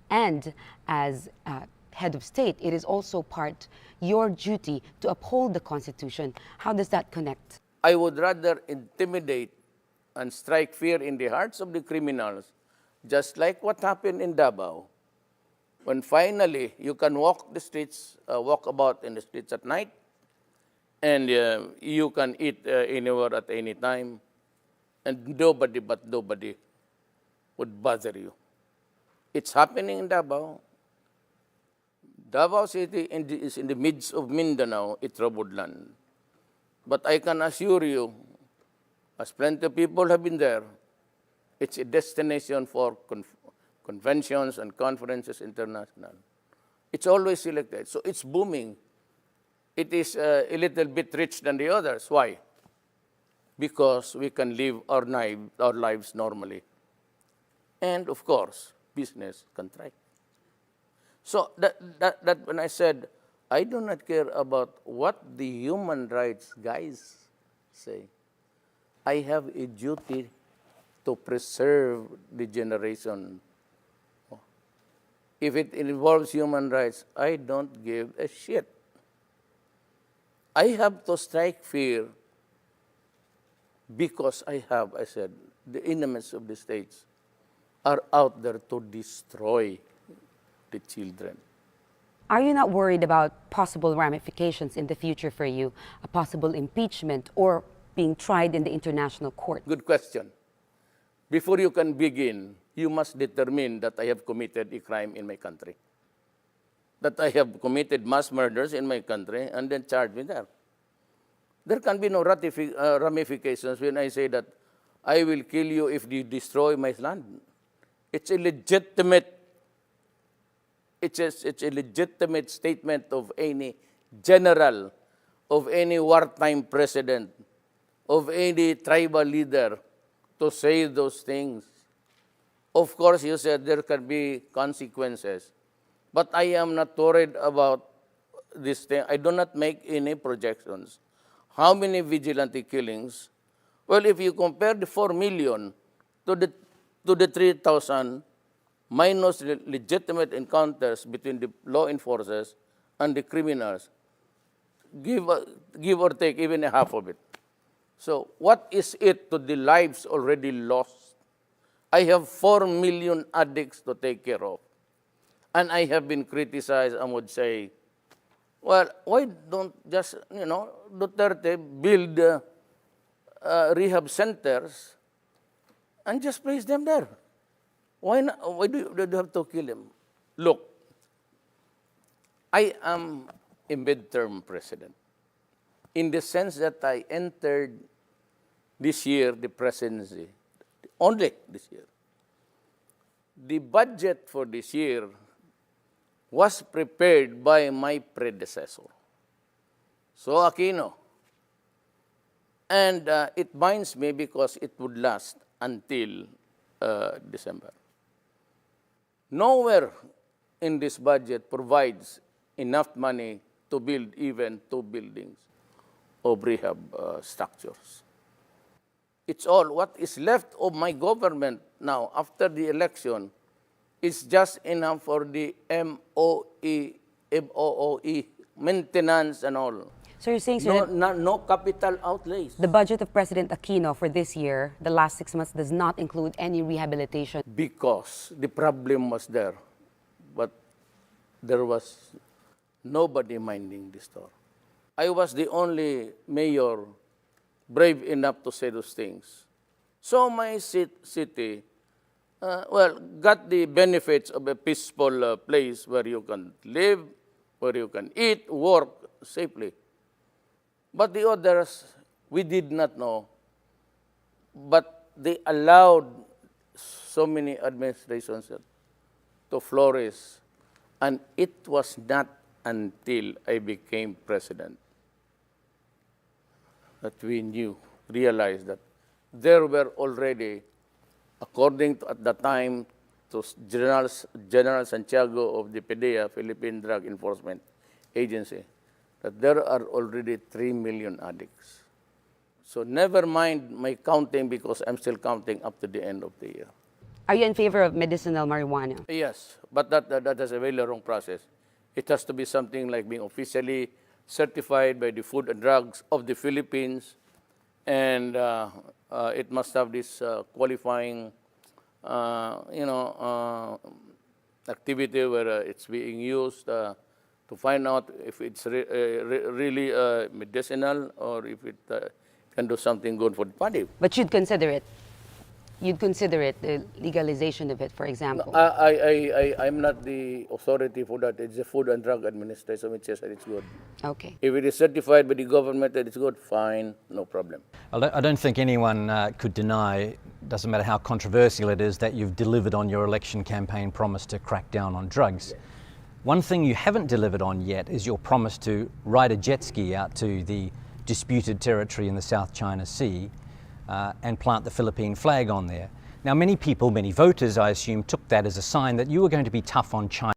And as head of state, it is also part your duty to uphold the Constitution. How does that connect? I would rather intimidate and strike fear in the hearts of the criminals, just like what happened in Davao, when finally you can walk the streets, walk about in the streets at night, and you can eat anywhere at any time, and nobody would bother you. It's happening in Davao. Davao City is in the midst of Mindanao, a troubled land. But I can assure you, as plenty of people have been there, it's a destination for conventions and conferences international. It's always selected, so it's booming. It is a little bit rich than the others. Why? Because we can live our lives normally. And of course, business can thrive. So that when I said, I do not care about what the human rights guys say. I have a duty to preserve the generation. If it involves human rights, I don't give a shit. I have to strike fear because I said, the enemies of the states are out there to destroy the children. Are you not worried about possible ramifications in the future for you, a possible impeachment or being tried in the international court? Good question. Before you can begin, you must determine that I have committed a crime in my country, that I have committed mass murders in my country, and then charge me there. There can be no ramifications when I say that I will kill you if you destroy my land. It's a legitimate It's a legitimate statement of any general, of any wartime president, of any tribal leader to say those things. Of course, you said there can be consequences, but I am not worried about this thing. I do not make any projections. How many vigilante killings? Well, if you compare the 4 million to the 3,000, minus legitimate encounters between the law enforcers and the criminals, give or take even a half of it. So what is it to the lives already lost? I have 4 million addicts to take care of. And I have been criticized and would say, well, why don't just, Duterte build rehab centers and just place them there? Why not? Why do you have to kill him? Look, I am a midterm president in the sense that I entered this year the presidency, only this year. The budget for this year was prepared by my predecessor, So Aquino. And it binds me because it would last until December. Nowhere in this budget provides enough money to build even 2 buildings of rehab structures. It's all what is left of my government now after the election is just enough for the MOE, maintenance and all. So you're saying, sir, no capital outlays. the budget of President Aquino for this year, the last 6 months, does not include any rehabilitation? Because the problem was there, but there was nobody minding the store. I was the only mayor brave enough to say those things. So my city, got the benefits of a peaceful place where you can live, where you can eat, work safely. But the others, we did not know. But they allowed so many administrations to flourish. And it was not until I became president that we realized that there were already, according to at the time to General Santiago of the PDEA, Philippine Drug Enforcement Agency, that there are already 3 million addicts. So never mind my counting because I'm still counting up to the end of the year. Are you in favor of medicinal marijuana? Yes, but that is a very long process. It has to be something like being officially certified by the Food and Drugs of the Philippines, and it must have this qualifying, activity where it's being used to find out if it's really medicinal or if it can do something good for the body. But you'd consider it. You'd consider it, the legalization of it, for example. I'm not the authority for that. It's the Food and Drug Administration which says that it's good. Okay. If it is certified by the government that it's good, fine, no problem. I don't think anyone could deny, doesn't matter how controversial it is, that you've delivered on your election campaign promise to crack down on drugs. Yeah. One thing you haven't delivered on yet is your promise to ride a jet ski out to the disputed territory in the South China Sea and plant the Philippine flag on there. Now, many people, many voters, I assume, took that as a sign that you were going to be tough on China.